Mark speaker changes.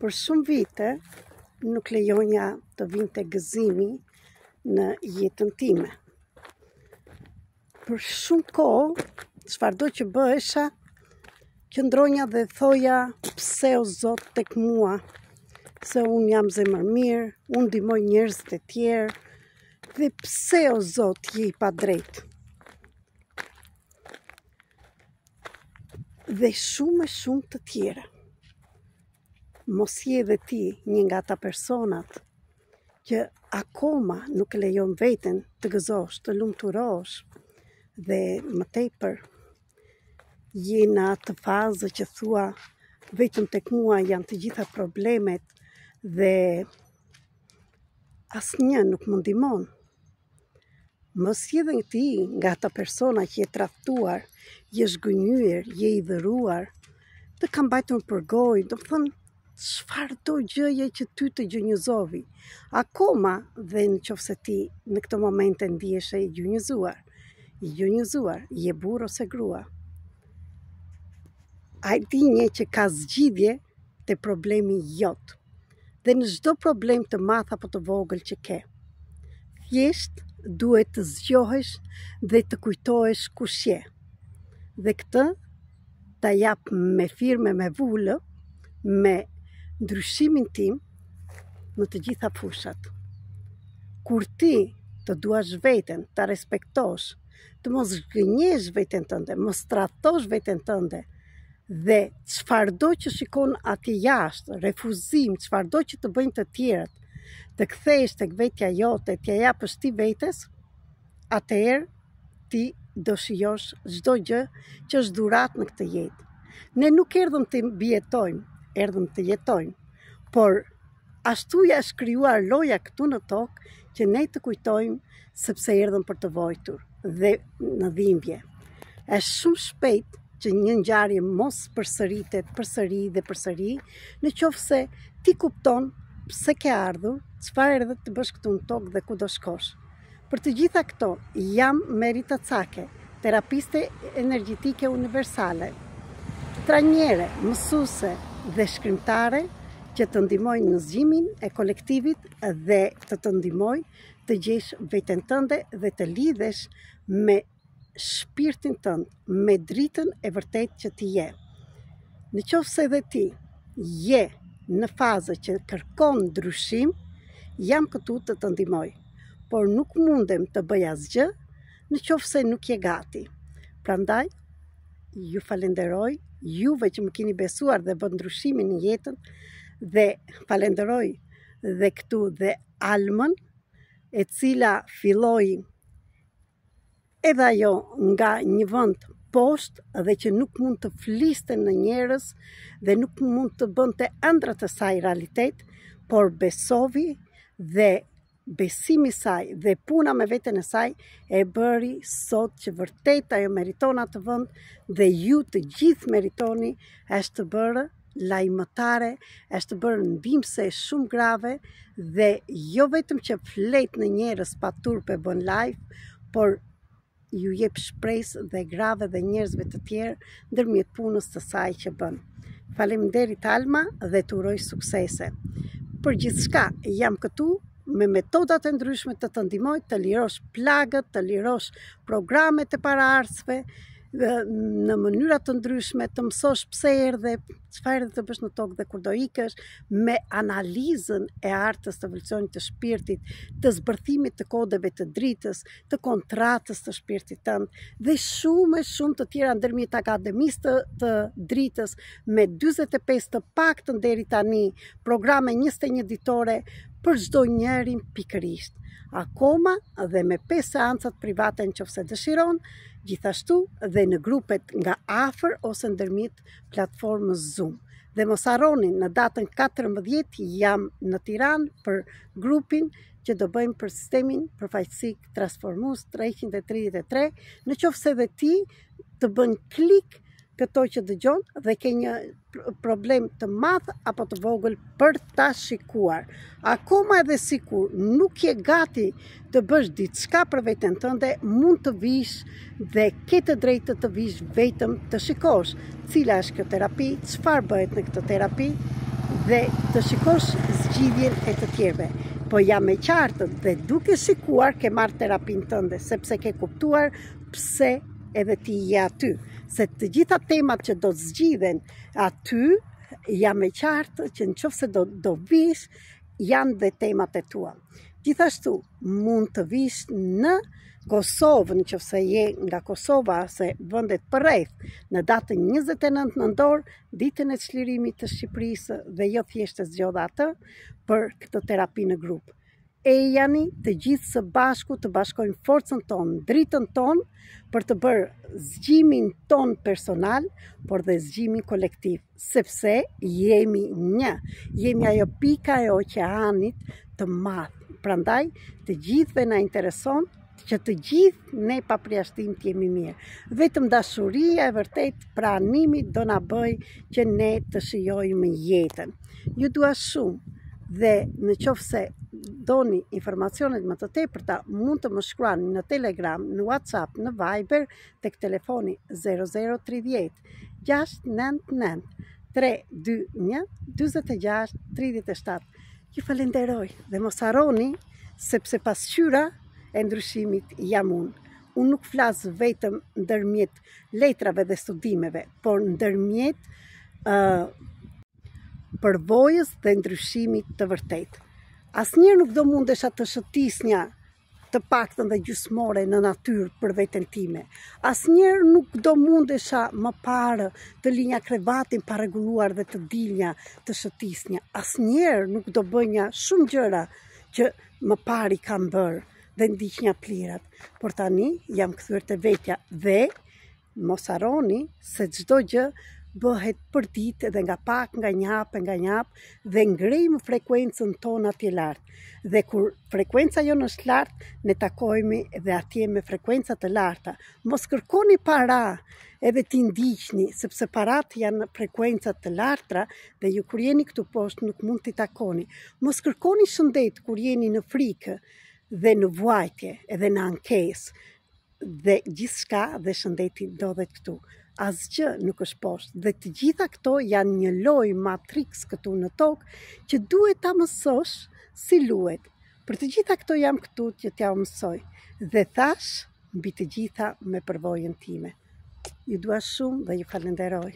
Speaker 1: Për shumë vite nuk lejonja të vinte gëzimi në jetën time. Për shumë kohë, çfarëdo që bëhesha, qëndronja dhe thoja pse o Zot tek mua, se unë jam zemër mirë, unë ndihmoj njerëzit e tjerë, dhe pse o Zot je i padrejtë. Dhe shumë e shumë të tjera. Mos je dhe ti një nga ata personat që akoma nuk lejon veten të gëzosh, të lumturosh, dhe më tepër je në atë fazë që thua vetëm tek mua janë të gjitha problemet dhe asnjë nuk më ndihmon. Mos je dhe ti nga ata persona që je tradhtuar, je zhgënjyer, je i dhëruar, të kam mbajtur për gojë, do të thënë çfarëdo gjëje që ty të gjënjëzovi. Akoma dhe nëse ti në këto momente ndiheshe i gjënjëzuar, je burr ose grua. Ai dinje që ka zgjidhje te problemi jot. Dhe në çdo problem të madh apo të vogël që ke, thjesht duhet të zgjohesh dhe të kujtohesh kush je. Dhe këtë ta jap me firme, me vulë, me ndryshimin tim në të gjitha fushat. Kur ti të duash veten, ta respektosh, të mos zhgënjesh veten tënde, mos tradhtosh veten tënde, dhe çfarëdo që shikon atje jashtë, refuzim, çfarëdo që të bëjnë të tjerët, të kthehesh tek vetja jote, t'ja japësh ti vetes, atëherë ti do shijosh çdo gjë që është dhuratë në këtë jetë. Ne nuk erdhëm të mbijetojmë, erdhëm të jetojmë, por ashtu ja është krijuar loja këtu në tokë që ne të kujtojmë sepse erdhëm për të vojtur dhe në dhimbje. Është shumë shpejt që një ngjarje mos përsëritet përsëri, nëse ti kupton pse ke ardhur, çfarë erdhe të bësh këtu në tokë dhe ku do shkosh. Për të gjitha këto, jam Merita Cake, terapiste energjetike universale, trajnere, mësuese dhe shkrimtare që të ndihmoj në zgjimin e kolektivit dhe të ndihmoj të gjesh veten tënde dhe të lidhesh me shpirtin tënd, me dritën e vërtetë që ti je. Nëse edhe ti je në fazë që kërkon ndryshim, jam këtu të të ndihmoj, por nuk mundem të bëj asgjë nëse nuk je gati. Prandaj, ju falenderoj, juve që më keni besuar dhe bën ndryshimin në jetën, dhe falenderoj dhe këtu dhe Almën, e cila filloi edhe ajo nga një vend poshtë dhe që nuk mund të fliste në njerëz dhe nuk mund të bënte ëndrat e saj realitet, por besovi dhe besimi saj dhe puna me veten e saj e bëri sot që vërtet ajo meriton atë vend dhe ju të gjithë meritoni, është të bërë lajmëtare, është të bërë ndihmëse shumë grave dhe jo vetëm që flet në njerëz pa turpe bën live, por ju jep shpresë dhe grave dhe njerëzve të tjerë ndërmjet punës të saj që bën. Faleminderit Alma dhe të uroj suksese. Për gjithçka jam këtu me metodat e ndryshme të të ndihmoj të lirosh plagët, të lirosh programet e paraardhësve në mënyra të ndryshme, të mësosh pse erdhe, çfarë erdhe të bësh në tokë dhe kur do ikësh, me analizën e artës të evolucionit të shpirtit, të zbërthimit të kodeve të dritës, të kontratës të shpirtit tënd dhe shumë të tjera ndërmjet akademisë të dritës me 45 të paktën deri tani programe 21 ditore për çdo njërin pikërisht. Akoma dhe me 5 seancat private nëse dëshiron, gjithashtu dhe në grupet nga afër ose ndërmjet platformës Zoom. Dhe mos harroni në datën 14 jam në Tiranë për grupin që do bëjmë për sistemin përfaqësik transformues 333, nëse dhe ti të bën klik këto që dëgjon dhe ke një problem të madh apo të vogël për ta shikuar. Akoma edhe sikur nuk je gati të bësh diçka për veten tënde, mund të vish dhe ke të drejtë të vish vetëm të shikosh cila është kjo terapi, çfarë bëhet në këtë terapi dhe të shikosh zgjidhjen e të tjerëve. Po jam e qartë dhe duke shikuar ke marrë terapinë tënde, sepse ke kuptuar pse edhe ti je aty. Se të gjitha temat që do zgjidhen aty, jam e qartë që nëse do vish, janë dhe temat e tua. Gjithashtu, mund të vish në Kosovë, nëse je nga Kosova, se vendet përreth, në datën 29 nëntor, ditën e çlirimit të Shqipërisë, dhe jo thjesht të zgjodha atë për këtë terapi në grup. Ejani të gjithë së bashku të bashkojmë forcën tonë, dritën tonë për të bërë zgjimin tonë personal, por dhe zgjimin kolektiv, sepse jemi një, jemi ajo pika e oqeanit të madh. Prandaj, të gjithëve na intereson që të gjithë ne pa përjashtim të jemi mirë. Vetëm dashuria e vërtet, pranimi do na bëj që ne të shijojmë jetën. Ju dua shumë dhe në qoftë se doni informacionet më të tepërta, mund të më shkruani në Telegram, në WhatsApp, në Viber, tek telefoni 0030 699 321 46 37. Ju falenderoj dhe mos harroni, sepse pasqyra e ndryshimit jam unë. Unë nuk flas vetëm ndërmjet letrave dhe studimeve, por ndërmjet përvojës dhe ndryshimit të vërtet. Asnjëherë nuk do mundesha të shëtisnja të paktën dhe gjysmore në natyrë për veten time. Asnjëherë nuk do mundesha më parë të linja krevatin pa rregulluar dhe të dilja të shëtisnja. Asnjëherë nuk do bënja shumë gjëra që më parë i kam bërë dhe ndiqnja plirat. Por tani jam kthyer te vetja dhe mos harroni se çdo gjë bëhet për ditë dhe nga pak, nga një hap dhe ngrejmë frekuencën tonë atje lart. Dhe kur frekuenca jonë është lart, ne takohemi dhe atje me frekuenca të larta. Mos kërkoni para edhe t'i ndiqni, sepse parat janë frekuenca të larta dhe ju kur jeni këtu poshtë nuk mund t'i takoni. Mos kërkoni shëndet kur jeni në frikë dhe në vuajtje edhe në ankesë. Dhe gjithçka dhe shëndeti ndodhet këtu. Asgjë nuk është poshtë dhe të gjitha këto janë një lojë matrix këtu në tokë që duhet ta mësosh si luhet. Për të gjitha këto jam këtu që t'ja mësoj dhe thash mbi të gjitha me përvojën time. Ju dua shumë dhe ju falenderoj.